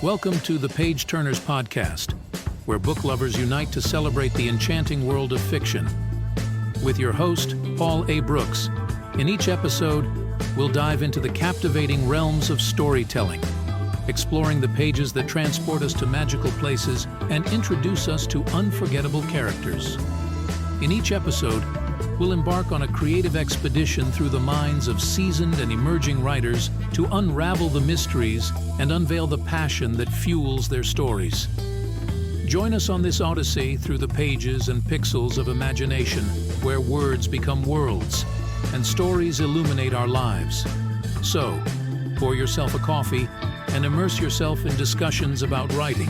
Welcome to the Page Turnerz podcast, where book lovers unite to celebrate the enchanting world of fiction. With your host, Paul A. Brooks. In each episode, we'll dive into the captivating realms of storytelling, exploring the pages that transport us to magical places and introduce us to unforgettable characters. In each episode, we'll embark on a creative expedition through the minds of seasoned and emerging writers to unravel the mysteries and unveil the passion that fuels their stories. Join us on this odyssey through the pages and pixels of imagination, where words become worlds and stories illuminate our lives. So, pour yourself a coffee and immerse yourself in discussions about writing,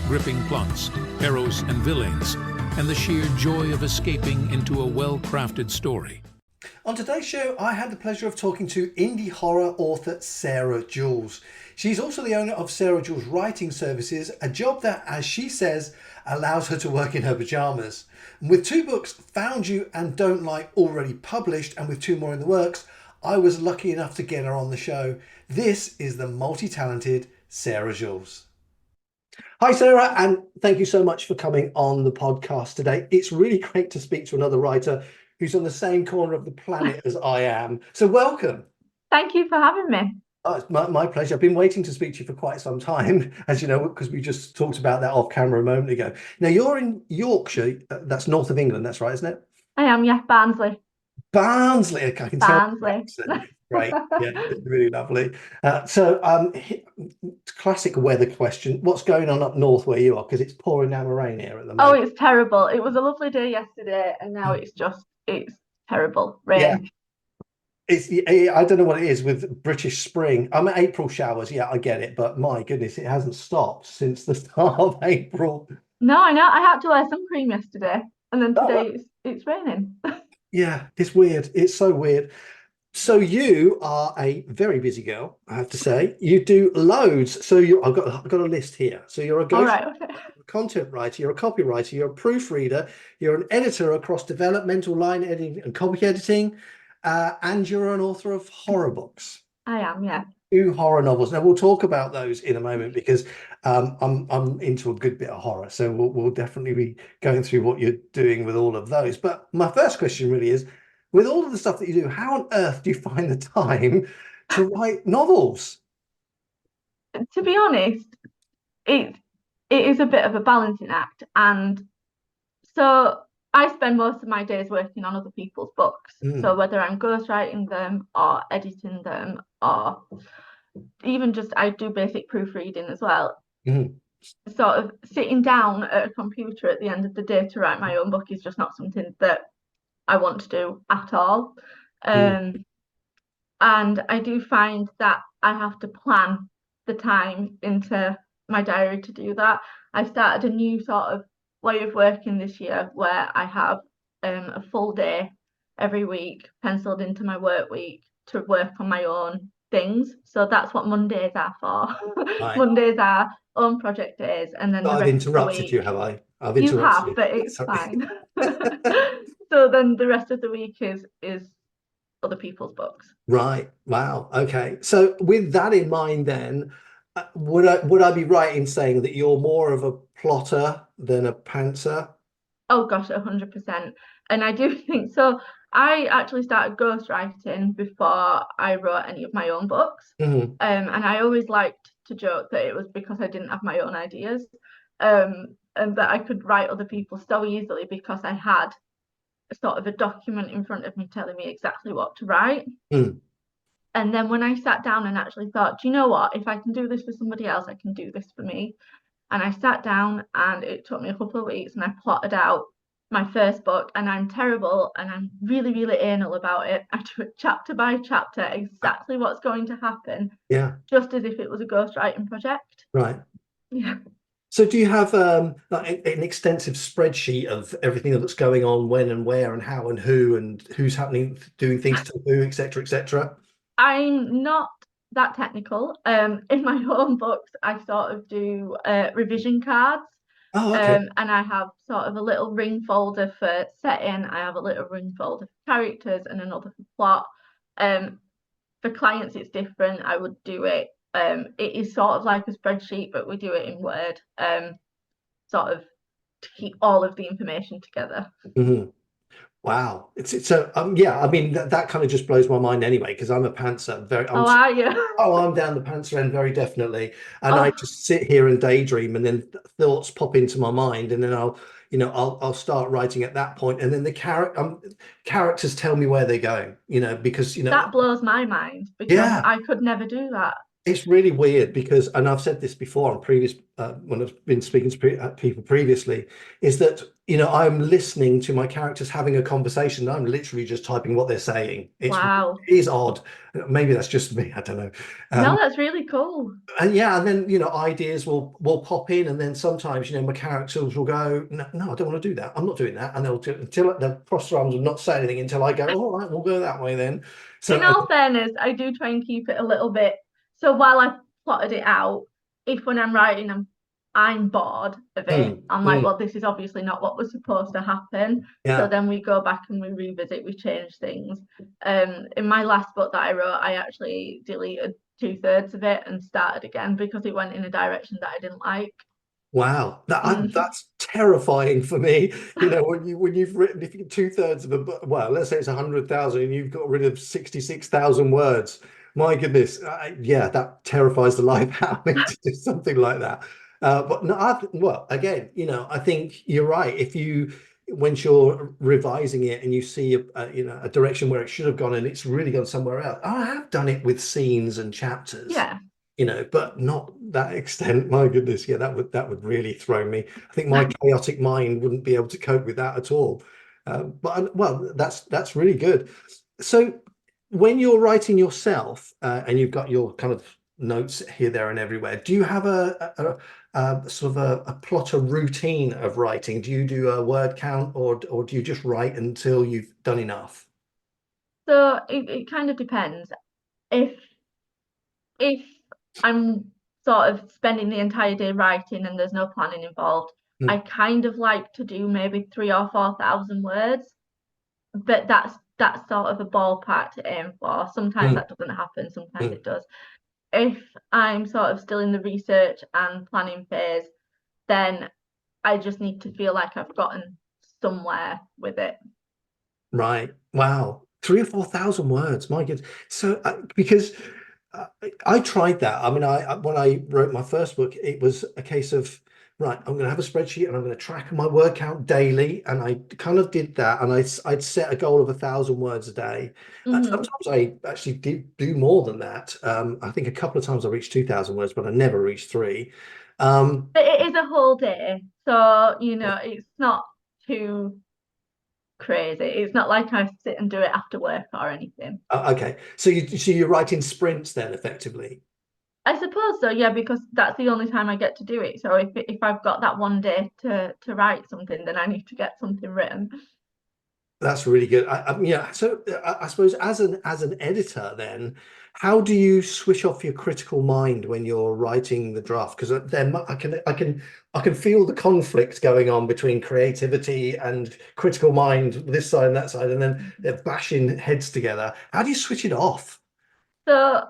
gripping plots, heroes and villains, and the sheer joy of escaping into a well-crafted story. On today's show, I had the pleasure of talking to indie horror author Sarah Jules. She's also the owner of Sarah Jules Writing Services, a job that, as she says, allows her to work in her pajamas. And with 2 books, Found You and Don't Like, already published, and with 2 more in the works, I was lucky enough to get her on the show. This is the multi-talented Sarah Jules. Hi, Sarah, and thank you so much for coming on the podcast today. It's really great to speak to another writer who's on the same corner of the planet as I am. So welcome. Thank you for having me. Oh, it's my pleasure. I've been waiting to speak to you for quite some time, as you know, because we just talked about that off camera a moment ago. Now, you're in Yorkshire. That's north of England. That's right, isn't it? I am, yeah, Barnsley. Barnsley. I can Barnsley. tell. Great. Yeah, it's really lovely. Classic weather question. What's going on up north where you are? Because it's pouring down the rain here at the moment. Oh, it's terrible. It was a lovely day yesterday, and now it's terrible rain. Yeah. I don't know what it is with British spring. I'm at April showers. Yeah, I get it. But my goodness, it hasn't stopped since the start of April. No, I know. I had to wear sun cream yesterday, and then today it's raining. Yeah, it's weird. It's so weird. So you are a very busy girl, I have to say. You do loads. So I've got a list here. So you're a content writer, you're a copywriter, you're a proofreader, you're an editor across developmental line editing and copy editing, and you're an author of horror books. I am, yeah. 2 horror novels. Now we'll talk about those in a moment because I'm into a good bit of horror. So we'll definitely be going through what you're doing with all of those. But my first question really is, with all of the stuff that you do, how on earth do you find the time to write novels? To be honest, it is a bit of a balancing act. And so I spend most of my days working on other people's books. So whether I'm ghostwriting them or editing them, or even just I do basic proofreading as well. Sort of sitting down at a computer at the end of the day to write my own book is just not something that I want to do at all. And I do find that I have to plan the time into my diary to do that. I started a new sort of way of working this year where I have a full day every week penciled into my work week to work on my own things. So that's what Mondays are for. Right. Mondays are own project days, and then I've interrupted you, have I? I've interrupted you. Have, but it's fine. So then the rest of the week is other people's books. Right. Wow. Okay. So with that in mind, then, would I be right in saying that you're more of a plotter than a pantser? Oh gosh, 100%. And I do think so. I actually started ghostwriting before I wrote any of my own books. And I always liked to joke that it was because I didn't have my own ideas, and that I could write other people's so easily because I had sort of a document in front of me telling me exactly what to write. And then when I sat down and actually thought, do you know what, if I can do this for somebody else, I can do this for me. And I sat down, and it took me a couple of weeks, and I plotted out my first book, and I'm terrible, and I'm really, really anal about it. I do it chapter by chapter, exactly what's going to happen. Yeah. Just as if it was a ghostwriting project. Right. Yeah. So do you have like an extensive spreadsheet of everything that's going on, when and where and how and who and who's happening, doing things to who, etc., etc.? I'm not that technical. In my own books, I sort of do revision cards. Oh, okay. And I have sort of a little ring folder for setting. I have a little ring folder for characters and another for plot. For clients, it's different. I would do it It is sort of like a spreadsheet, but we do it in Word, sort of to keep all of the information together. Mm-hmm. Wow, it's so yeah. I mean that kind of just blows my mind anyway because I'm a pantser. Oh, are you? Oh, I'm down the pantser end very definitely, and I Oh, just sit here and daydream, and then thoughts pop into my mind, and then I'll start writing at that point, and then the characters tell me where they're going, because that blows my mind because yeah. I could never do that. It's really weird because, and I've said this before on previous when I've been speaking to people previously, is that I'm listening to my characters having a conversation. I'm literally just typing what they're saying. Wow. It is odd. Maybe that's just me. I don't know. No, that's really cool. And yeah, and then ideas will pop in, and then sometimes my characters will go, no, no, I don't want to do that. I'm not doing that, and they'll cross their arms and not say anything until I go, all right, we'll go that way then. So In all fairness, I do try and keep it a little bit. So while I've plotted it out, if when I'm writing, I'm bored of it, I'm like, well, this is obviously not what was supposed to happen. yeah. So then we go back and we revisit, we change things. In my last book that I wrote, I actually deleted 2/3 of it and started again because it went in a direction that I didn't like. Wow, that's terrifying for me. When you've written, if you 2/3 of a book, well, let's say it's 100,000 and you've got rid of 66,000 words. My goodness, yeah, that terrifies the life out of me to do something like that. But no, well, again, I think you're right. Once you're revising it and you see a direction where it should have gone and it's really gone somewhere else. I have done it with scenes and chapters. Yeah. But not that extent. My goodness, yeah, that would really throw me. I think my chaotic mind wouldn't be able to cope with that at all. But well, that's really good. So when you're writing yourself and you've got your kind of notes here, there, and everywhere, do you have a sort of a plotter routine of writing? Do you do a word count, or do you just write until you've done enough? So it kind of depends. If I'm sort of spending the entire day writing and there's no planning involved, I kind of like to do maybe 3,000 or 4,000 words, but that's sort of a ballpark to aim for. Sometimes that doesn't happen, sometimes it does. If I'm sort of still in the research and planning phase, then I just need to feel like I've gotten somewhere with it. Right. Wow. 3,000 or 4,000 words. My goodness. So because I tried that. I mean, when I wrote my first book, it was a case of, right, I'm going to have a spreadsheet and I'm going to track my word count daily. And I kind of did that. And I'd set a goal of 1,000 words a day. And sometimes I actually did do more than that. I think a couple of times I reached 2,000 words, but I never reached 3. But it is a whole day. So, it's not too crazy. It's not like I sit and do it after work or anything. Okay. So you write in sprints then, effectively? I suppose so, yeah, because that's the only time I get to do it. So if I've got that one day to write something, then I need to get something written. That's really good. Yeah. So I suppose as an editor, then, how do you switch off your critical mind when you're writing the draft? Because then I can feel the conflict going on between creativity and critical mind, this side and that side, and then they're bashing heads together. How do you switch it off? So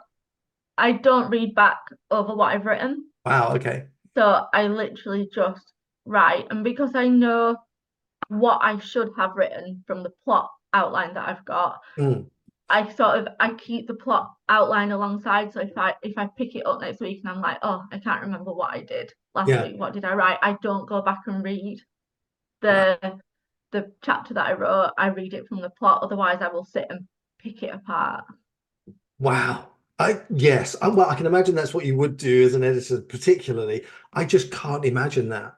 I don't read back over what I've written. Wow. Okay. So I literally just write, and because I know what I should have written from the plot outline that I've got, I keep the plot outline alongside. So if I pick it up next week and I'm like, oh, I can't remember what I did last week, what did I write? I don't go back and read the chapter that I wrote. I read it from the plot, otherwise I will sit and pick it apart. Wow. Yes. Well, I can imagine that's what you would do as an editor, particularly. I just can't imagine that.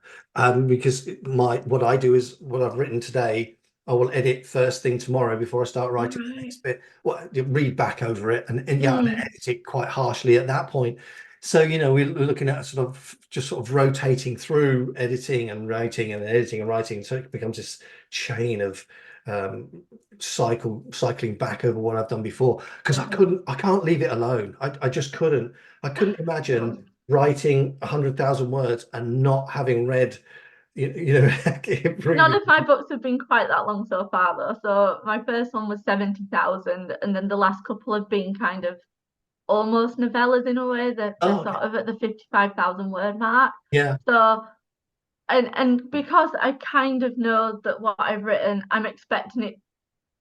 Because what I do is what I've written today, I will edit first thing tomorrow before I start writing the next bit. Well, read back over it and edit it quite harshly at that point. So, we're looking at sort of rotating through editing and writing and editing and writing. So it becomes this chain of cycling back over what I've done before, because I can't leave it alone. I just couldn't imagine writing 100,000 words and not having read None of my books have been quite that long so far though. So my first one was 70,000 and then the last couple have been kind of almost novellas in a way. They're Oh, sort okay. of at the 55,000 word mark. Yeah. So, and because I kind of know that what I've written, I'm expecting it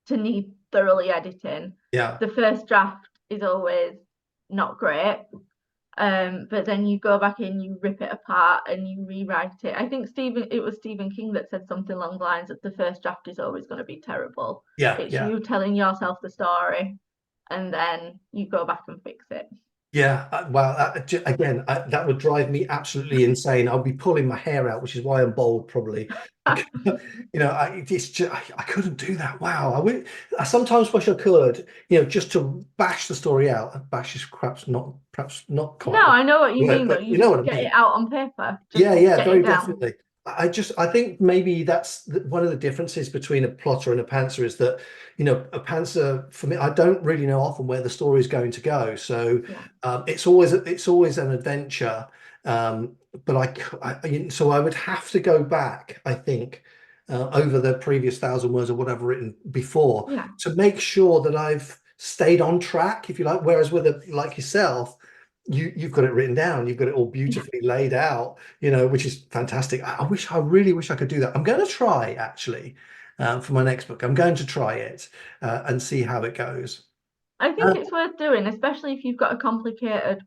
to need thoroughly editing. Yeah. The first draft is always not great. But then you go back in, you rip it apart and you rewrite it. I think it was Stephen King that said something along the lines that the first draft is always going to be terrible. Yeah. It's Yeah. you telling yourself the story and then you go back and fix it. Yeah, well, again, that would drive me absolutely insane. I'll be pulling my hair out, which is why I'm bald, probably. It's just, I couldn't do that. Wow, I sometimes wish I could, just to bash the story out. Bash is perhaps not No, quite I know what you the mean word, though. but you You know just what I get mean. it out on paper, just Yeah, yeah, get it very down. definitely. I think maybe that's one of the differences between a plotter and a pantser is that, a pantser for me, I don't really know often where the story is going to go. So Yeah, it's always an adventure. But so I would have to go back, I think, over the previous 1,000 words or whatever written before yeah, to make sure that I've stayed on track, if you like. Whereas with like yourself, you've got it written down, you've got it all yeah. beautifully laid out, which is fantastic. I really wish I could do that. I'm going to try actually, for my next book. I'm going to try it, and see how it goes. I think Uh, it's worth doing, especially if you've got a complicated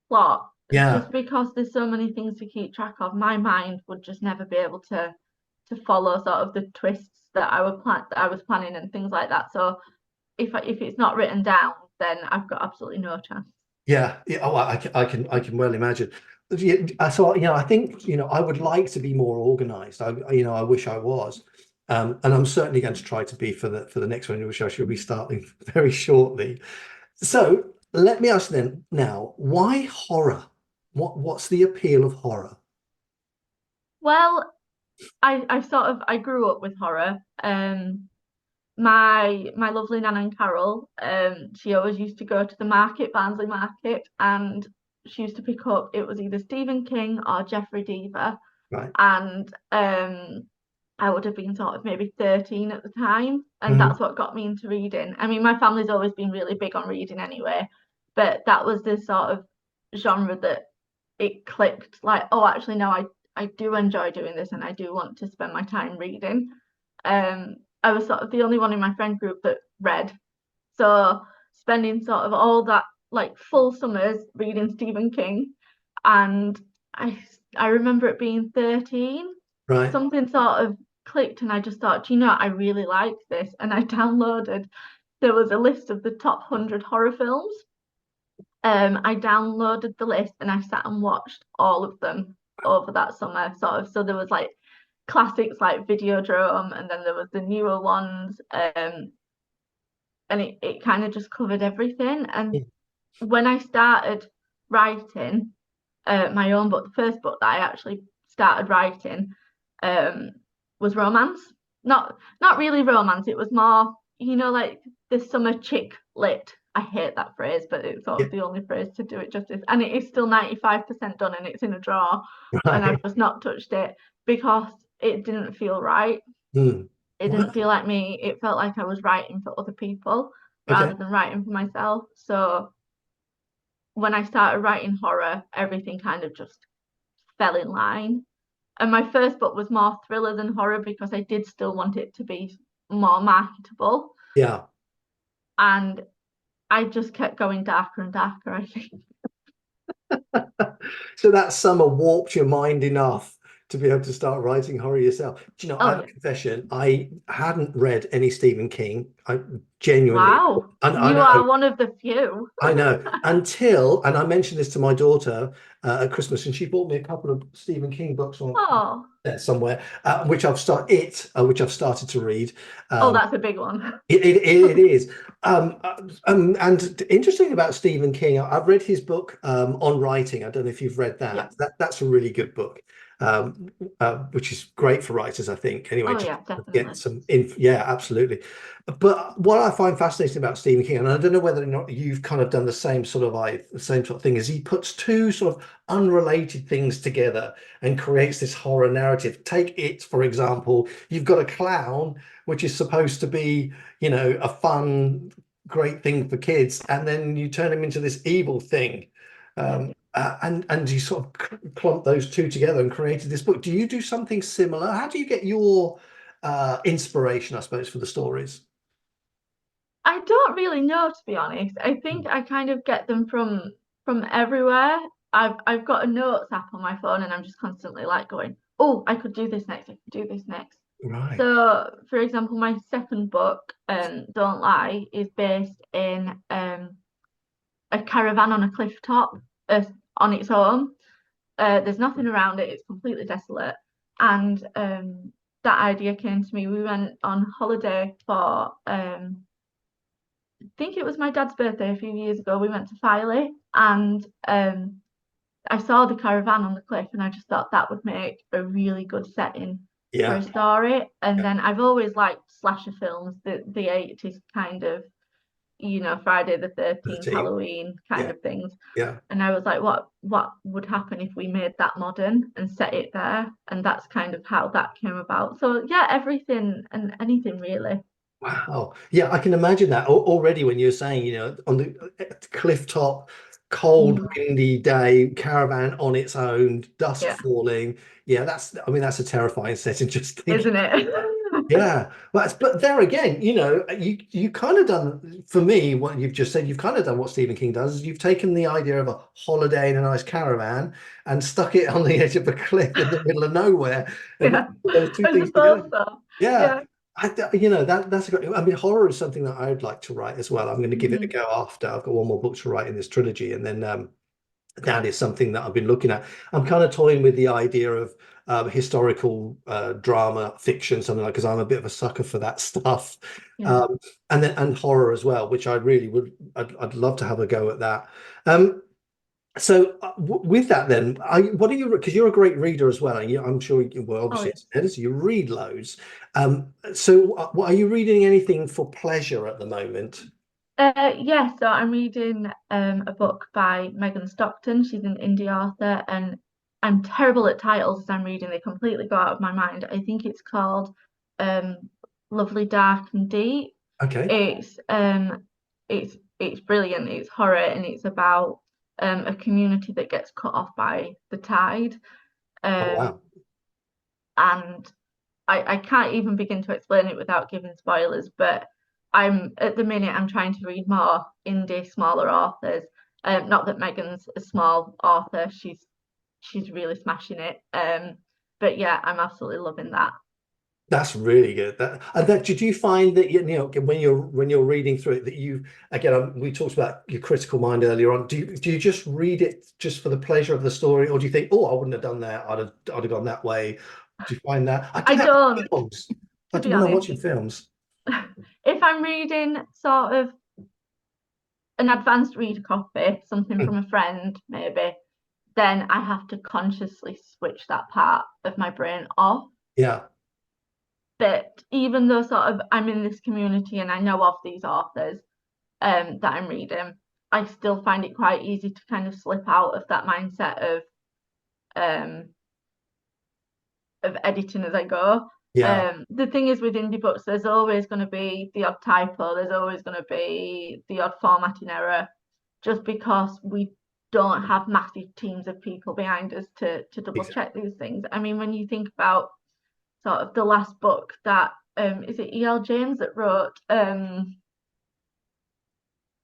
plot, yeah, just because there's so many things to keep track of. My mind would just never be able to follow sort of the twists that I was planning and things like that. So if it's not written down, then I've got absolutely no chance. yeah, yeah. Oh, I can well imagine. Yeah, so I think I would like to be more organized. I wish I was, and I'm certainly going to try to be for the next one, which I should be starting very shortly. So let me ask then now, why horror? What's the appeal of horror? Well, I grew up with horror. My lovely Nan and Carol, she always used to go to the market, Barnsley Market, and she used to pick up, it was either Stephen King or Jeffrey Deaver. Right. And I would have been sort of maybe 13 at the time, and Mhm. that's what got me into reading. I mean, my family's always been really big on reading anyway, but that was the sort of genre that it clicked, like, oh, actually, no, I do enjoy doing this and I do want to spend my time reading. I was sort of the only one in my friend group that read. So spending sort of all that like full summers reading Stephen King, and I I remember it being 13, Right. something sort of clicked and I just thought, I really like this. And I downloaded, there was a list of the top 100 horror films. I downloaded the list and I sat and watched all of them over that summer, sort of. So there was like classics like Videodrome, and then there was the newer ones, and it kind of just covered everything. And when I started writing my own book, the first book that I actually started writing um, was romance. Not really romance. It was more, like the summer chick lit. I hate that phrase, but it's sort Yeah. of the only phrase to do it justice. And it is still 95% done, and it's in a drawer, and Right. I've just not touched it because it didn't feel right. Hmm. It didn't Wow. feel like me. It felt like I was writing for other people Okay. rather than writing for myself. So when I started writing horror, everything kind of just fell in line. And my first book was more thriller than horror because I did still want it to be more marketable. Yeah. And I just kept going darker and darker, I think. So that summer warped your mind enough to be able to start writing horror yourself. Do you know, I Oh, have a yeah. confession. I hadn't read any Stephen King. I genuinely, Wow. I You know, are one of the few. and I mentioned this to my daughter at Christmas, and she bought me a couple of Stephen King books on Oh, there somewhere, which I've started to read. oh, Um, that's a big one. it is. And interesting about Stephen King, I've read his book on writing. I don't know if you've read Yeah. that. That's a really good book, which is great for writers, I think. Anyway, Oh, to yeah, get definitely. some yeah, absolutely. But what I find fascinating about Stephen King, and I don't know whether or not you've kind of done the same sort of thing, is he puts two sort of unrelated things together and creates this horror narrative. Take it, for example, you've got a clown, which is supposed to be, a fun great thing for kids, and then you turn him into this evil thing. And you sort of clump those two together and created this book. Do you do something similar? How do you get your inspiration, I suppose, for the stories? I don't really know, to be honest. I think I kind of get them from everywhere. I've got a notes app on my phone, and I'm just constantly like going, oh, I could do this next, I could do this next. Right. So, for example, my second book, Don't Lie, is based in a caravan on a cliff top on its own. There's nothing around it, it's completely desolate. And that idea came to me. We went on holiday for I think it was my dad's birthday a few years ago. We went to Filey, and I saw the caravan on the cliff, and I just thought that would make a really good setting for a story. And then I've always liked slasher films, the 80s kind of, Friday the 13th, Halloween kind of things. And I was like, what would happen if we made that modern and set it there? And that's kind of how that came about. So yeah, everything and anything really. Wow. Yeah, I can imagine that already when you're saying, on the cliff top, cold, windy day, caravan on its own, dusk falling. Yeah, that's a terrifying setting, just thinking. Isn't it? Yeah. But there again, you kind of done, for me, what you've just said, you've kind of done what Stephen King does, is you've taken the idea of a holiday in a nice caravan and stuck it on the edge of a cliff in the middle of nowhere. And those two things together. Yeah. That's a great. I mean, horror is something that I'd like to write as well. I'm going to give it a go after. I've got one more book to write in this trilogy, and then that is something that I've been looking at. I'm kind of toying with the idea of historical drama fiction, something like, because I'm a bit of a sucker for that stuff, and horror as well, which I really would. I'd love to have a go at that. So with that, then, what are you? Because you're a great reader as well, and I'm sure. Well, obviously, as an editor, you read loads. So, are you reading anything for pleasure at the moment? Yeah, so I'm reading a book by Megan Stockton. She's an indie author, and I'm terrible at titles as I'm reading. They completely go out of my mind. I think it's called Lovely, Dark and Deep. Okay. It's brilliant. It's horror, and it's about a community that gets cut off by the tide. Oh, wow. And I can't even begin to explain it without giving spoilers, but at the minute I'm trying to read more indie, smaller authors. Not that Megan's a small author, she's really smashing it. But yeah, I'm absolutely loving that. That's really good. Did you find that when you're reading through it, that you, again, we talked about your critical mind earlier on. Do you just read it just for the pleasure of the story, or do you think, oh, I wouldn't have done that, I'd have gone that way? Do you find that? I don't. Films. I do when I'm watching films. If I'm reading sort of an advanced reader copy, something from a friend maybe, then I have to consciously switch that part of my brain off. Yeah. But even though sort of I'm in this community and I know of these authors that I'm reading, I still find it quite easy to kind of slip out of that mindset of editing as I go. Yeah. The thing is, with indie books, there's always going to be the odd typo, there's always going to be the odd formatting error, just because we don't have massive teams of people behind us to double check these things. I mean, when you think about sort of the last book that is it E.L. James that wrote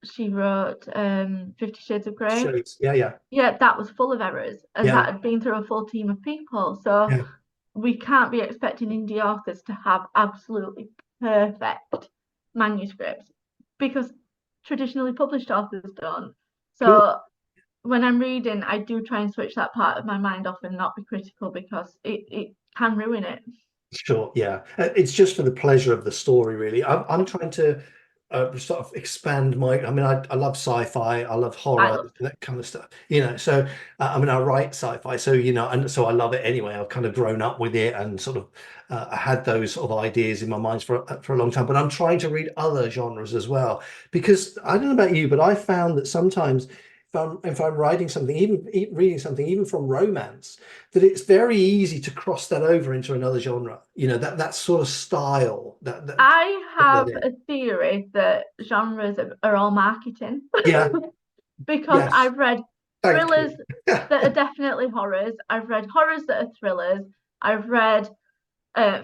she wrote 50 Shades of Grey. Yeah, that was full of errors, and that had been through a full team of people. So we can't be expecting indie authors to have absolutely perfect manuscripts, because traditionally published authors don't. So when I'm reading, I do try and switch that part of my mind off and not be critical, because it can ruin it. Sure, yeah. It's just for the pleasure of the story, really. I'm trying to sort of expand my. I mean, I love sci-fi, I love horror, that kind of stuff. So I mean, I write sci-fi, so and so I love it anyway. I've kind of grown up with it, and sort of I had those sort of ideas in my mind for a long time. But I'm trying to read other genres as well, because I don't know about you, but I found that sometimes if I'm writing something, even reading something, even from romance, that it's very easy to cross that over into another genre. You know, that sort of style. I have That a theory that genres are all marketing. yeah, Because yes. I've read Thank thrillers you. that are definitely horrors. I've read horrors that are thrillers. I've read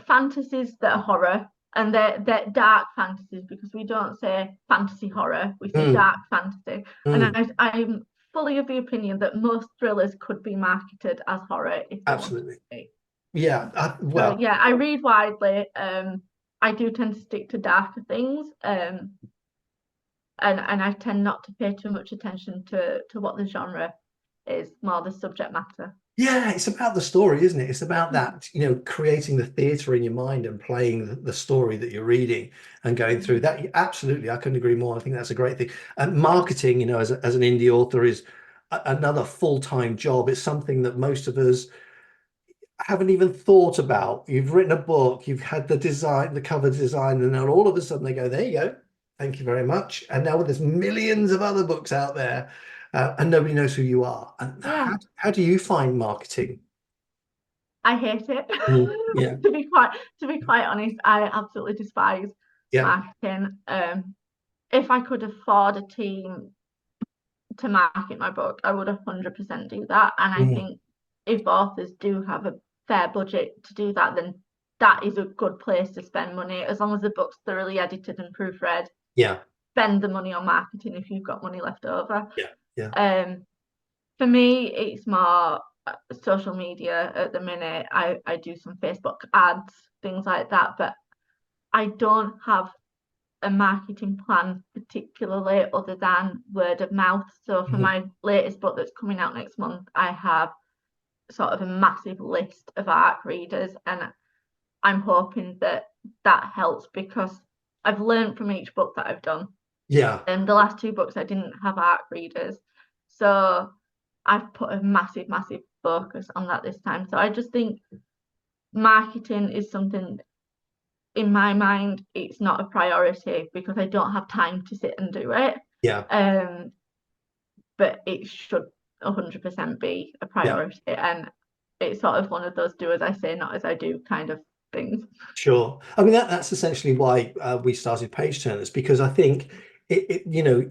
fantasies that are horror, and they're dark fantasies, because we don't say fantasy horror, we say Mm, dark fantasy. And mm, I'm fully of the opinion that most thrillers could be marketed as horror if they wanted absolutely. to be. Yeah. So Well, yeah, I read widely. I do tend to stick to darker things. And I tend not to pay too much attention to what the genre is, more the subject matter. yeah, it's about the story, isn't it? It's about that, you know, creating the theatre in your mind and playing the story that you're reading and going through that. Absolutely, I couldn't agree more. I think that's a great thing. And marketing, you know, as an indie author is another full-time job. It's something that most of us haven't even thought about. You've written a book, you've had the design, the cover design, and then all of a sudden they go, there you go. Thank you very much. And now there's millions of other books out there, and nobody knows who you are. And Yeah, how do you find marketing? I hate it. Yeah, To be quite honest, I absolutely despise yeah, marketing. If I could afford a team to market my book, I would 100% do that. And I mm, think if authors do have a fair budget to do that, then that is a good place to spend money, as long as the book's thoroughly edited and proofread. yeah, Spend the money on marketing if you've got money left over. yeah, yeah, For me, it's more social media at the minute. I do some Facebook ads, things like that, but I don't have a marketing plan particularly other than word of mouth. So for mhm, my latest book that's coming out next month, I have sort of a massive list of ARC readers, and I'm hoping that that helps, because I've learned from each book that I've done. yeah, And the last two books I didn't have ARC readers. So I've put a massive, massive focus on that this time. So I just think marketing is something, in my mind, it's not a priority because I don't have time to sit and do it. yeah, But it should 100% be a yeah. priority. And it's sort of one of those do as I say, not as I do kind of things. Sure. I mean, that's essentially why we started Page Turners, because I think you know,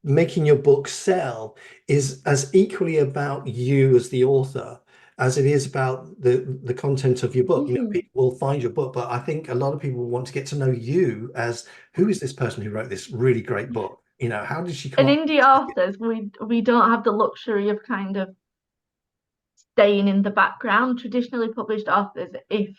making your book sell is as equally about you as the author as it is about the content of your book. You know, Mm-hmm. people will find your book, but I think a lot of people want to get to know you as, who is this person who wrote this really great book? You know, how did she come And up indie with this? authors, we don't have the luxury of kind of staying in the background. Traditionally published authors, if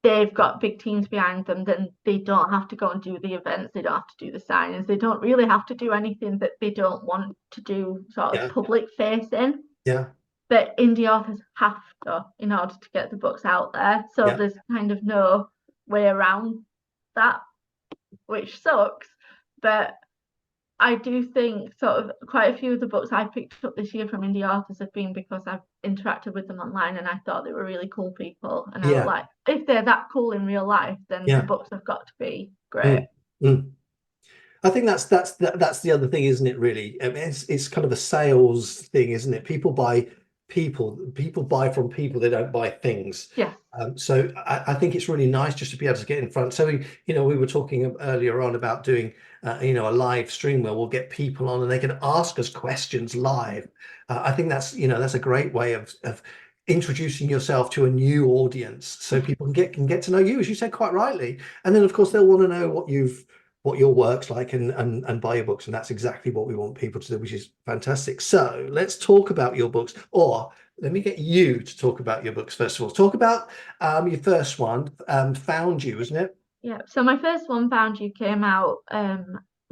they've got big teams behind them, then they don't have to go and do the events, they don't have to do the signings, they don't really have to do anything that they don't want to do sort of Yeah, public facing. yeah, But indie authors have to in order to get the books out there. So yeah. there's kind of no way around that, which sucks. But I do think sort of quite a few of the books I picked up this year from indie authors have been because I've interacted with them online and I thought they were really cool people. And I was Yeah, like, if they're that cool in real life, then the yeah. books have got to be Mm, great. mm. I think that's the other thing, isn't it? Really, I mean, it's kind of a sales thing, isn't it? People buy from people. They don't buy things. Yes. So I think it's really nice just to be able to get in front. So you know, we were talking earlier on about doing you know, a live stream where we'll get people on and they can ask us questions live. I think that's, you know, that's a great way of introducing yourself to a new audience, so people can get to know you, as you said quite rightly. And then of course they'll want to know what your work's like and buy your books, and that's exactly what we want people to do, which is fantastic. So let's talk about your books, or let me get you to talk about your books first of all. Talk about your first one, Found You, isn't it? Yeah. So my first one, Found You, came out a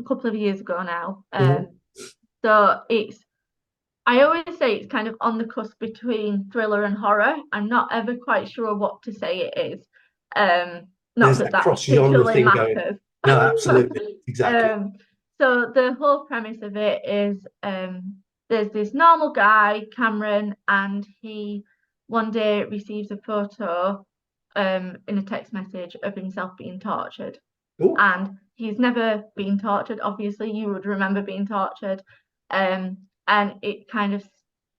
couple of years ago now. Mhm. So it's, I always say it's kind of on the cusp between thriller and horror. I'm not ever quite sure what to say it is. Not There's that that that cross genre particularly thing going. matters. No, absolutely, exactly. So the whole premise of it is there's this normal guy, Cameron, and he one day receives a photo in a text message of himself being tortured. Oh, And he's never been tortured. Obviously, you would remember being tortured. And it kind of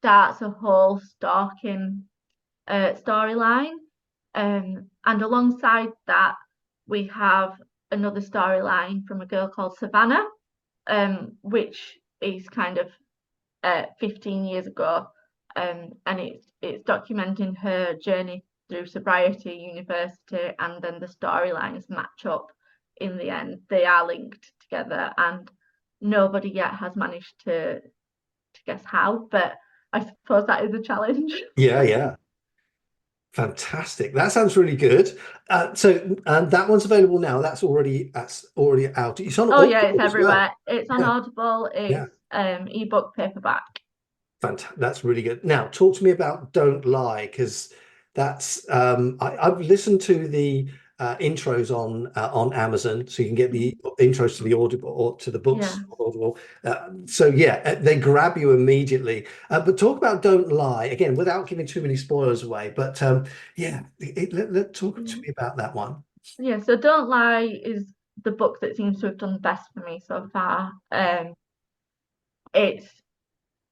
starts a whole stalking storyline. And alongside that, we have another storyline from a girl called Savannah, which is kind of 15 years ago, and it's documenting her journey through sobriety, university, and then the storylines match up in the end. They are linked together, and nobody yet has managed to guess how, but I suppose that is a challenge. Yeah. Fantastic. That sounds really good. So that one's available now. That's already out. It's on Oh yeah, Audible it's as well. everywhere. It's on Yeah, Audible. yeah. It's ebook, paperback. Fantastic. That's really good. Now, talk to me about Don't Lie, because that's I've listened to the intros on Amazon, so you can get the intros to the Audible or to the Yeah. books on Audible. So yeah, they grab you immediately. But talk about Don't Lie again without giving too many spoilers away. But yeah, talk to me about that one. Yeah, so Don't Lie is the book that seems to have done best for me so far. It's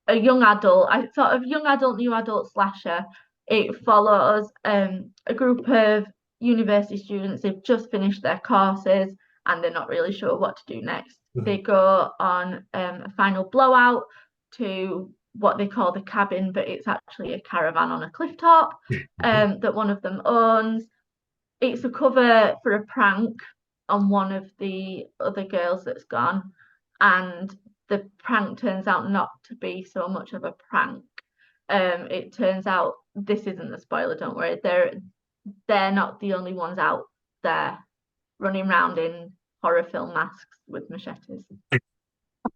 a young adult, I sort of young adult, new adult slasher. It follows a group of university students. They've just finished their courses and they're not really sure what to do next. They go on a final blowout to what they call the cabin, but it's actually a caravan on a cliff top that one of them owns. It's a cover for a prank on one of the other girls that's gone, and the prank turns out not to be so much of a prank. It turns out this isn't a spoiler, don't worry. They're not the only ones out there running around in horror film masks with machetes.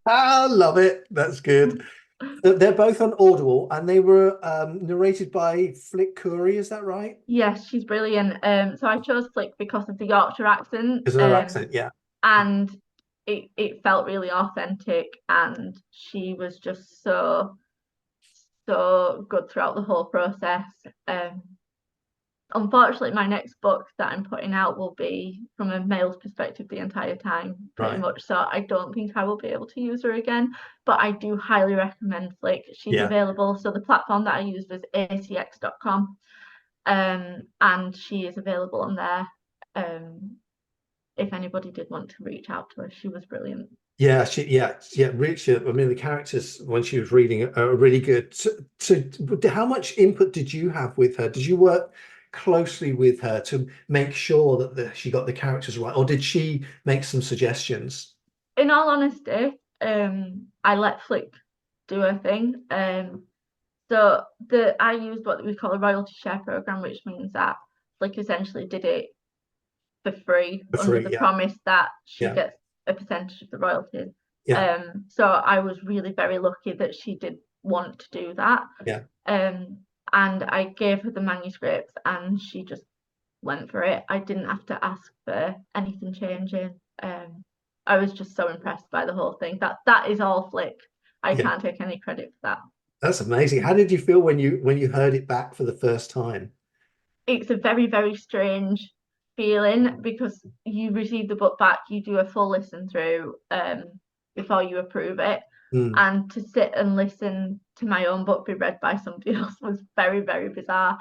I love it. That's good. They're both on Audible, and they were narrated by Flick Curry. Is that right? Yes, she's brilliant. So I chose Flick because of the Yorkshire accent. Because of her accent, yeah. And it felt really authentic, and she was just so good throughout the whole process. Unfortunately, my next book that I'm putting out will be from a male's perspective the entire time, pretty much. So I don't think I will be able to use her again, but I do highly recommend Flick. She's available. So the platform that I used was acx.com, and she is available on there. If anybody did want to reach out to her, she was brilliant. Yeah, Richard. I mean, the characters when she was reading are really good. So how much input did you have with her? Did you work closely with her to make sure that she got the characters right, or did she make some suggestions? In all honesty, I let Flick do her thing. So I used what we call a royalty share program, which means that Flick essentially did it for free under the promise that she gets a percentage of the royalties. So I was really very lucky that she did want to do that. And I gave her the manuscripts and she just went for it. I didn't have to ask for anything changing. I was just so impressed by the whole thing. That is all Flick. I can't take any credit for that. That's amazing. How did you feel when you heard it back for the first time? It's a very, very strange feeling because you receive the book back, you do a full listen through before you approve it. And to sit and listen to my own book be read by somebody else was very, very bizarre.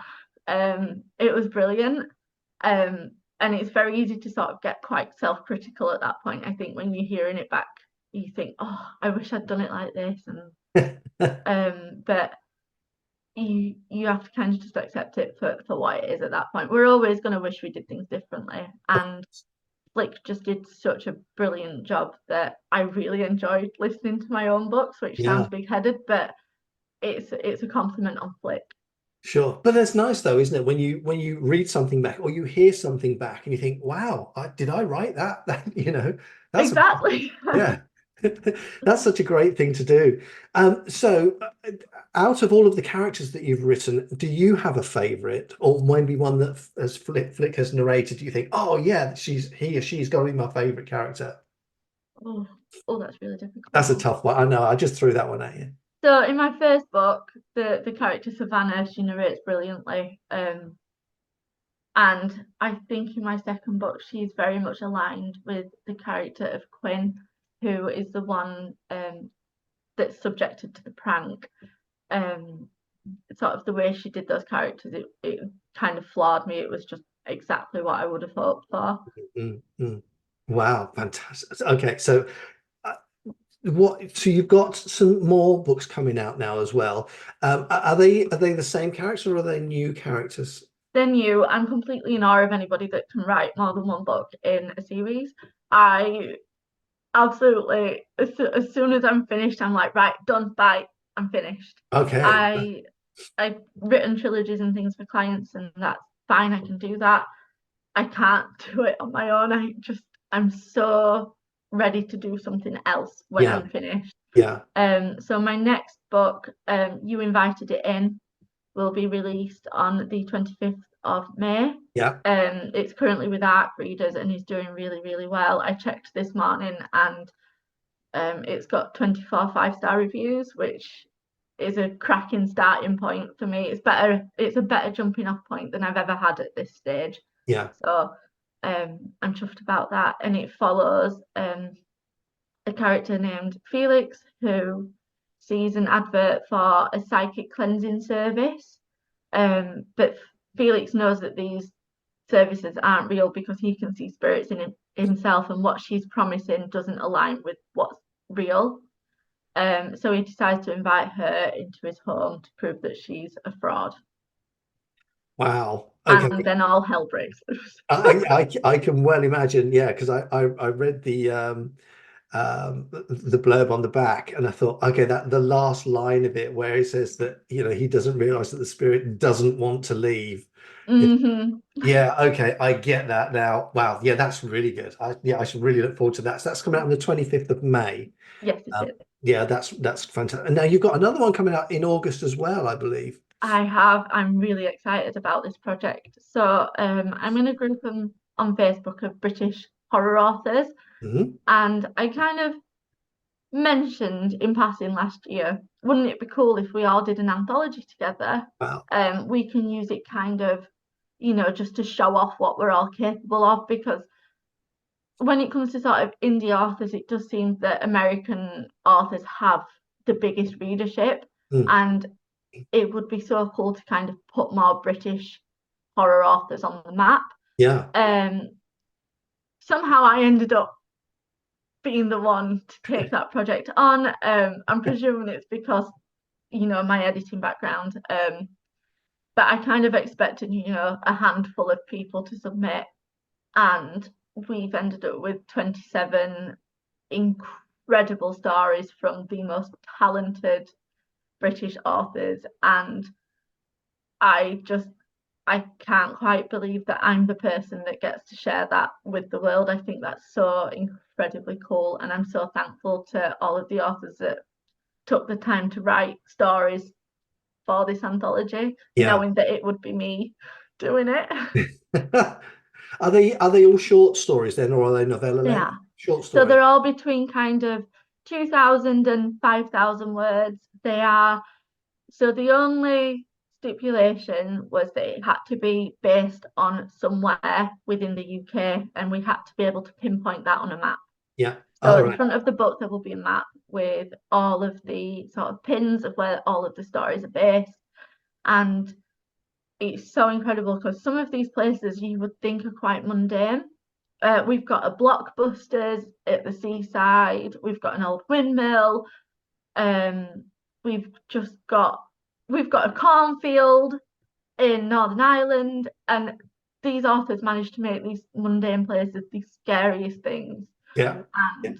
It was brilliant. And it's very easy to sort of get quite self-critical at that point. I think when you're hearing it back, you think, oh, I wish I'd done it like this. And but you have to kind of just accept it for what it is at that point. We're always going to wish we did things differently. And Flick just did such a brilliant job that I really enjoyed listening to my own books, which sounds big-headed, but it's a compliment on Flick. Sure, but that's nice though, isn't it? When you read something back or you hear something back and you think, "Wow, did I write that?" That's exactly. Yeah, that's such a great thing to do. So, out of all of the characters that you've written, do you have a favorite, or maybe one that, as Flick has narrated, you think, "Oh yeah, he or she's got to be my favorite character." Oh, that's really difficult. That's a tough one. I know. I just threw that one at you. So in my first book, the character Savannah, she narrates brilliantly. And I think in my second book, she's very much aligned with the character of Quinn, who is the one that's subjected to the prank. Sort of the way she did those characters, it kind of floored me. It was just exactly what I would have hoped for. Wow, fantastic. Okay, so so you've got some more books coming out now as well. Are they the same characters, or are they new characters? They're new. I'm completely in awe of anybody that can write more than one book in a series. I absolutely, as soon as I'm finished, I'm like, right, done, bye, I'm finished. Okay. I've written trilogies and things for clients, and that's fine. I can do that. I can't do it on my own. I'm so ready to do something else when Yeah. I'm finished. Yeah. So my next book, You Invited It In, will be released on the 25th of May. Yeah. It's currently with ARC readers and is doing really, really well. I checked this morning and it's got 24 5-star reviews, which is a cracking starting point for me. It's a better jumping off point than I've ever had at this stage. Yeah. So I'm chuffed about that. And it follows a character named Felix who sees an advert for a psychic cleansing service. But Felix knows that these services aren't real because he can see spirits in himself, and what she's promising doesn't align with what's real. So he decides to invite her into his home to prove that she's a fraud. Wow. Okay. And then all hell breaks loose. I can well imagine, yeah, because I read the blurb on the back, and I thought, okay, that the last line of it where it says that he doesn't realize that the spirit doesn't want to leave. Yeah, okay, I get that now. Wow, yeah, that's really good. I should really look forward to that. So that's coming out on the 25th of May. Yes, it is. Yeah, that's fantastic. And now you've got another one coming out in August as well, I believe. I have. I'm really excited about this project. So I'm in a group on Facebook of British horror authors, and I kind of mentioned in passing last year, wouldn't it be cool if we all did an anthology together? Wow. We can use it kind of, just to show off what we're all capable of, because when it comes to sort of indie authors, it does seem that American authors have the biggest readership, and it would be so cool to kind of put more British horror authors on the map. Yeah. Somehow I ended up being the one to take that project on. I'm presuming it's because, my editing background. But I kind of expected, a handful of people to submit, and we've ended up with 27 incredible stories from the most talented British authors, and I can't quite believe that I'm the person that gets to share that with the world. I think that's so incredibly cool, and I'm so thankful to all of the authors that took the time to write stories for this anthology, knowing that it would be me doing it. Are they all short stories then, or are they novella length? Yeah, short stories. So they're all between kind of 2,000 and 5,000 words. They are. So the only stipulation was that it had to be based on somewhere within the UK, and we had to be able to pinpoint that on a map. Yeah. So in front of the book, there will be a map with all of the sort of pins of where all of the stories are based. And it's so incredible because some of these places you would think are quite mundane. We've got a Blockbusters at the seaside. We've got an old windmill. We've got a cornfield in Northern Ireland, and these authors managed to make these mundane places the scariest things. Yeah. And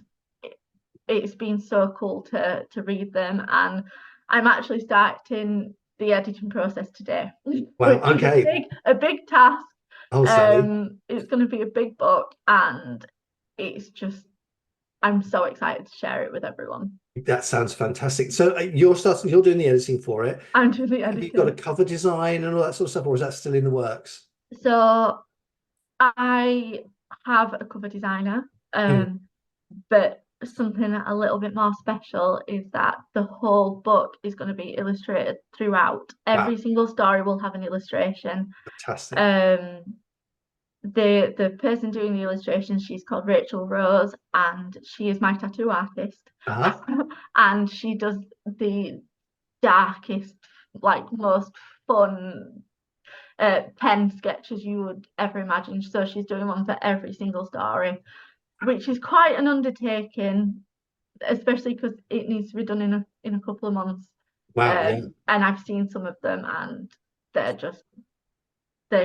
it's been so cool to read them, and I'm actually starting the editing process today. Wow, okay. A big task. Oh, it's going to be a big book, and I'm so excited to share it with everyone. That sounds fantastic. So you're doing the editing for it. I'm doing the editing. Have you got a cover design and all that sort of stuff, or is that still in the works? So I have a cover designer, but something a little bit more special is that the whole book is going to be illustrated throughout. Every single story will have an illustration. Fantastic. the person doing the illustrations, she's called Rachel Rose, and she is my tattoo artist. Uh-huh. And she does the darkest, like most fun pen sketches you would ever imagine. So she's doing one for every single story, which is quite an undertaking, especially because it needs to be done in a couple of months. Wow, yeah. And I've seen some of them, and they're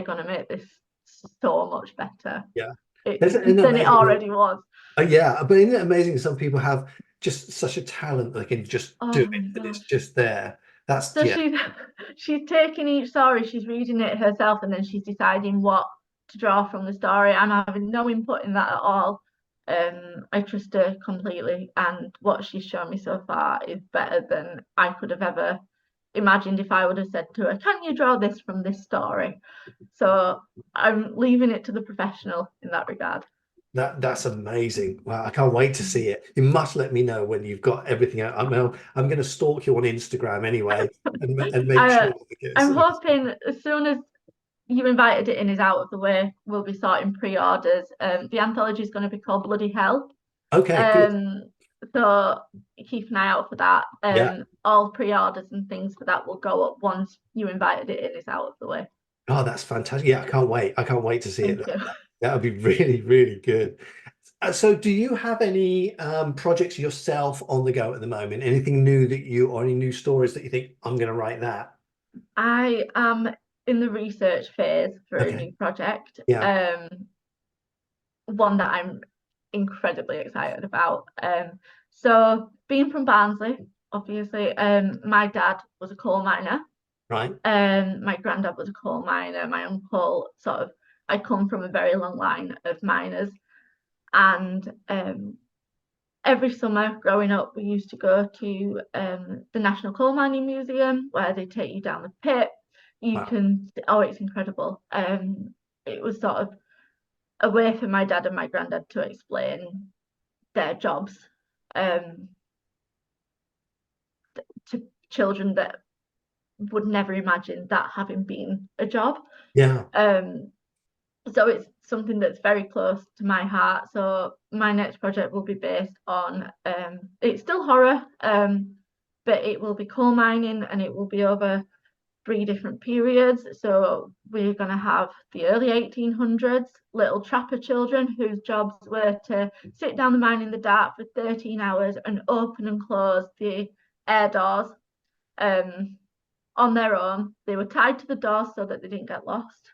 gonna make this so much better. Yeah. Than it already was. Yeah, but isn't it amazing some people have just such a talent they can just do it and it's just there. That's so she's taking each story, she's reading it herself, and then she's deciding what to draw from the story. I'm having no input in that at all. I trust her completely, and what she's shown me so far is better than I could have ever imagined if I would have said to her, "Can you draw this from this story?" So I'm leaving it to the professional in that regard. That's amazing. Wow, I can't wait to see it. You must let me know when you've got everything out. I'm going to stalk you on Instagram anyway and make sure. I'm hoping as soon as You Invited It In is out of the way, we'll be sorting pre-orders. The anthology is going to be called Bloody Hell. Okay, good. So keep an eye out for that. Yeah. All pre-orders and things for that will go up once You Invited It In is out of the way. Oh, that's fantastic. Yeah, I can't wait. I can't wait to see Thank it. you. That would be really, really good. So do you have any projects yourself on the go at the moment? Anything new or any new stories that you think, I'm going to write that? I am in the research phase for a new project. Yeah. One that I'm incredibly excited about. So being from Barnsley, obviously, my dad was a coal miner. Right. My granddad was a coal miner. My uncle I come from a very long line of miners. And every summer growing up, we used to go to the National Coal Mining Museum, where they take you down the pit. It's incredible. It was sort of a way for my dad and my granddad to explain their jobs to children that would never imagine that having been a job. Yeah. So it's something that's very close to my heart. So my next project will be based on it's still horror, but it will be coal mining, and it will be over 3 different periods. So we're going to have the early 1800s, little trapper children whose jobs were to sit down the mine in the dark for 13 hours and open and close the air doors on their own. They were tied to the doors so that they didn't get lost.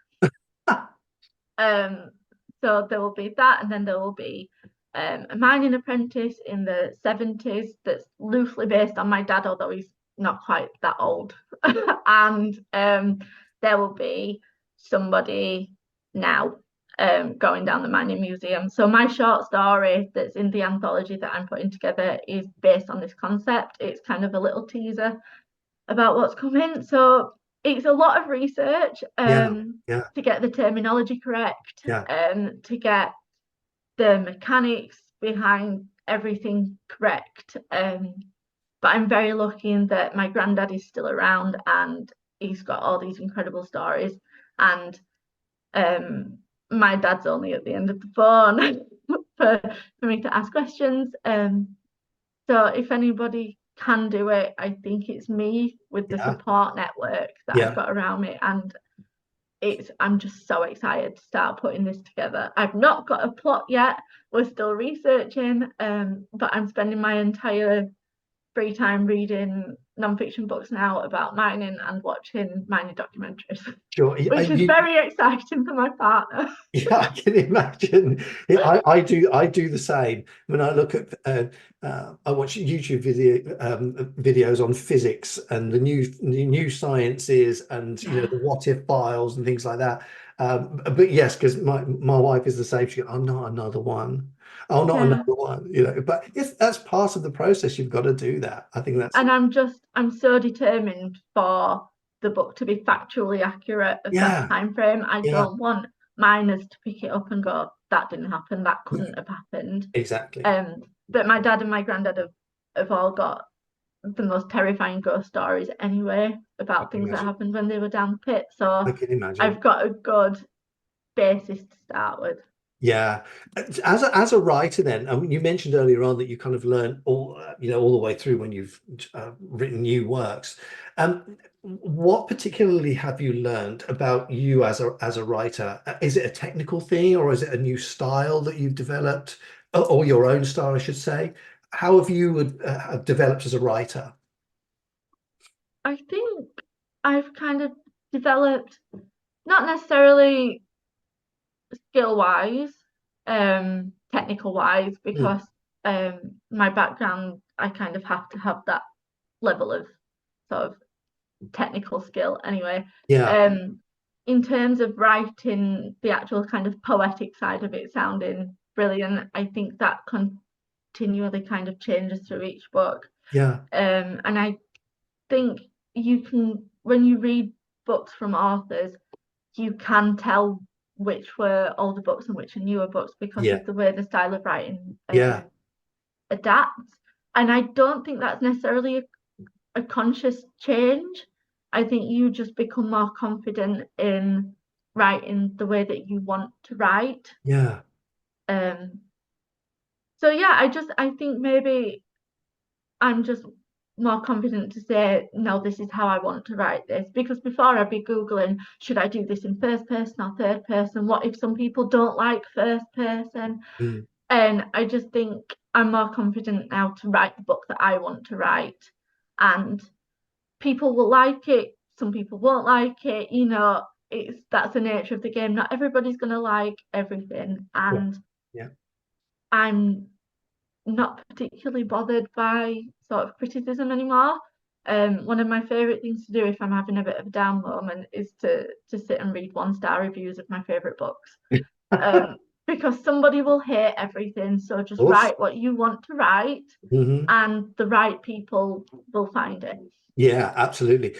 So there will be that, and then there will be a mining apprentice in the 70s that's loosely based on my dad, although he's not quite that old. And there will be somebody now going down the mining museum. So my short story that's in the anthology that I'm putting together is based on this concept. It's kind of a little teaser about what's coming. So it's a lot of research to get the terminology correct, to get the mechanics behind everything correct. But I'm very lucky in that my granddad is still around, and he's got all these incredible stories. And my dad's only at the end of the phone for me to ask questions. So if anybody can do it, I think it's me with the support network that I've got around me, and I'm just so excited to start putting this together. I've not got a plot yet, we're still researching, but I'm spending my entire free time reading non-fiction books now about mining and watching mining documentaries. Sure. Which is very exciting for my partner. Yeah, I can imagine. I do the same. When I look at I watch YouTube videos on physics and the new sciences, and the what if files and things like that. But yes, because my wife is the same. She goes, "Oh, not another one. Oh, not another one." But if that's part of the process, you've got to do that. I think that's. And I'm so determined for the book to be factually accurate of that time frame. I don't want miners to pick it up and go, "That didn't happen. That couldn't have happened." Exactly. But my dad and my granddad have all got the most terrifying ghost stories anyway about things that happened when they were down the pit. So I can imagine. I've got a good basis to start with. Yeah. As a writer then, I mean, you mentioned earlier on that you kind of learn all, all the way through when you've written new works. What particularly have you learned about you as a writer? Is it a technical thing, or is it a new style that you've developed, or your own style, I should say? How have you developed as a writer? I think I've kind of developed, not necessarily skill wise, technical wise, Mm, because my background, I kind of have to have that level of sort of technical skill anyway. yeah, In terms of writing the actual kind of poetic side of it sounding brilliant, I think that continually kind of changes through each book. yeah, And I think you can, when you read books from authors, you can tell which were older books and which are newer books because yeah, of the way the style of writing yeah, adapts. And I don't think that's necessarily a conscious change. I think you just become more confident in writing the way that you want to write. yeah, Um, so yeah, I think maybe I'm just more confident to say, no, this is how I want to write this. Because before I'd be Googling, should I do this in first person or third person? What if some people don't like first person? mm, And I just think I'm more confident now to write the book that I want to write. And people will like it, some people won't like it, that's the nature of the game. Not everybody's gonna like everything. yeah, And yeah. I'm not particularly bothered by sort of criticism anymore. One of my favourite things to do if I'm having a bit of a down moment is to sit and read 1-star reviews of my favourite books. Because somebody will hate everything. So just Of write what you want to write, course. and the right people will find it. Yeah, absolutely.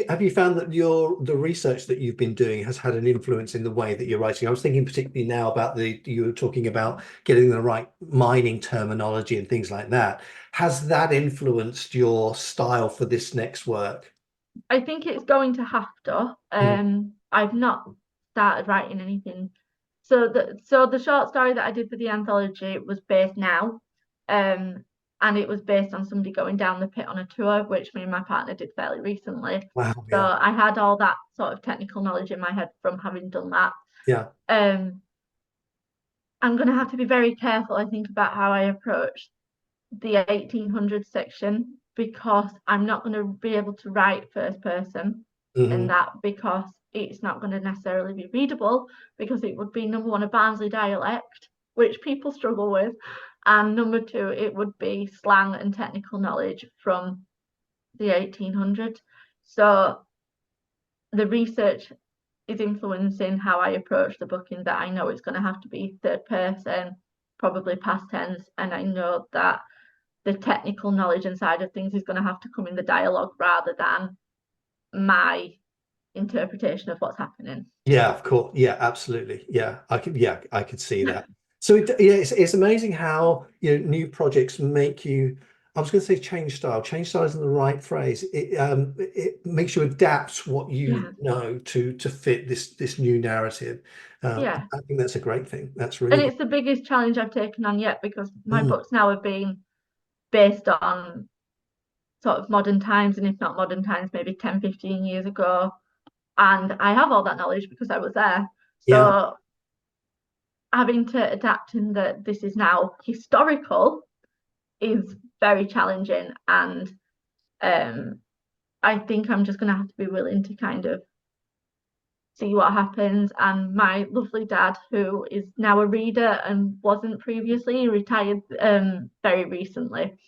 Have you found that the research that you've been doing has had an influence in the way that you're writing? I was thinking particularly now about you were talking about getting the right mining terminology and things like that. Has that influenced your style for this next work? I think it's going to have to. Mm. I've not started writing anything. So the short story that I did for the anthology was based now. And it was based on somebody going down the pit on a tour, which me and my partner did fairly recently. Wow, So yeah, I had all that sort of technical knowledge in my head from having done that. yeah, Um, I'm going to have to be very careful, I think, about how I approach the 1800s section because I'm not going to be able to write first person in hmm, that because it's not going to necessarily be readable because it would be number one, a Barnsley dialect, which people struggle with, and number two, it would be slang and technical knowledge from the 1800s. So the research is influencing how I approach the book in that I know it's going to have to be third person, probably past tense, and I know that the technical knowledge and side of things is going to have to come in the dialogue rather than my interpretation of what's happening. yeah, of course, yeah, absolutely, yeah, I could see that. So yeah, it's amazing how new projects make you. I was going to say change style. Change style isn't the right phrase. It makes you adapt what you Yeah, know to fit this new narrative. yeah. I think that's a great thing. That's And really good. it's the biggest challenge I've taken on yet because my Mm, books now have been based on sort of modern times, and if not modern times, maybe 10, 15 years ago. And I have all that knowledge because I was there. yeah, So having to adapt in that this is now historical is very challenging. And um, I think I'm just going to have to be willing to kind of see what happens. And my lovely dad, who is now a reader and wasn't previously, retired very recently.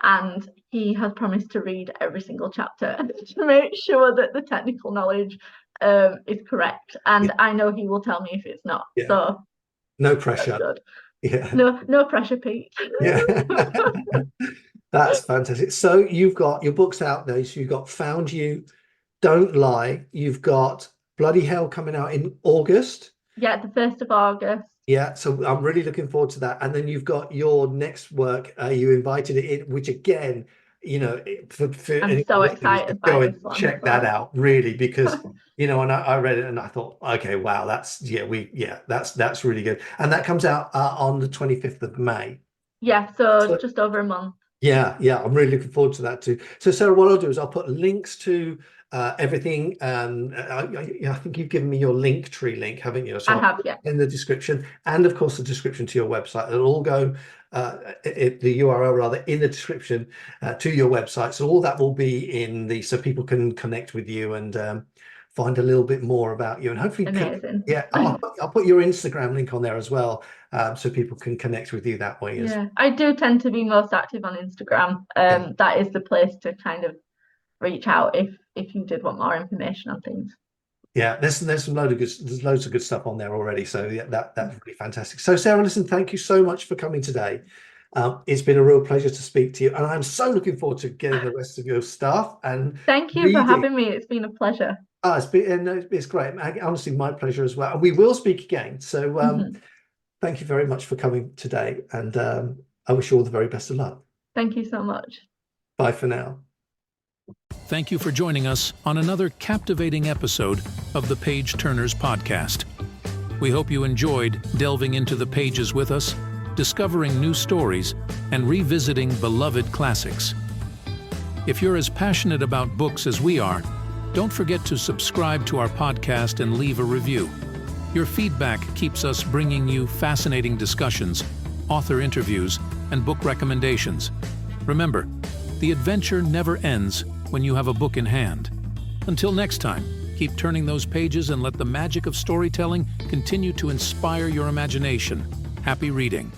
And he has promised to read every single chapter to make sure that the technical knowledge is correct. yeah, And I know he will tell me if it's not. yeah. So No that's pressure. good. Yeah, No pressure, Pete. yeah. That's fantastic. So you've got your books out there. So you've got Found You, Don't Lie. You've got Bloody Hell coming out in August. Yeah, the 1st of August. Yeah, so I'm really looking forward to that. And then you've got your next work. You invited it in, which again, for I'm anyone so listening, excited just by go this and one check as that well. out, really, because and I read it and I thought, okay, wow, that's really good. And that comes out on the 25th of May. Yeah, so So just over a month. yeah, I'm really looking forward to that too. So Sarah, what I'll do is I'll put links to everything. I think you've given me your Linktree link, haven't you? So I have, yeah. in the description, and of course the description to your website. It'll all go, the URL rather, in the description to your website. So all that will be so people can connect with you and find a little bit more about you, and hopefully Amazing. I'll put your Instagram link on there as well, so people can connect with you that way as well. Yeah, I do tend to be most active on Instagram. Yeah. That is the place to kind of reach out if you did want more information on things. Yeah, there's loads of good stuff on there already. So yeah, that's really fantastic. So Sarah, listen, thank you so much for coming today. It's been a real pleasure to speak to you, and I'm so looking forward to getting the rest of your stuff and Thank you for reading. having me. It's been a pleasure. It's great. Honestly, my pleasure as well. And we will speak again. So thank you very much for coming today, and I wish you all the very best of luck. Thank you so much. Bye for now. Thank you for joining us on another captivating episode of the Page Turnerz podcast. We hope you enjoyed delving into the pages with us, discovering new stories, and revisiting beloved classics. If you're as passionate about books as we are, don't forget to subscribe to our podcast and leave a review. Your feedback keeps us bringing you fascinating discussions, author interviews, and book recommendations. Remember, the adventure never ends when you have a book in hand. Until next time, keep turning those pages and let the magic of storytelling continue to inspire your imagination. Happy reading.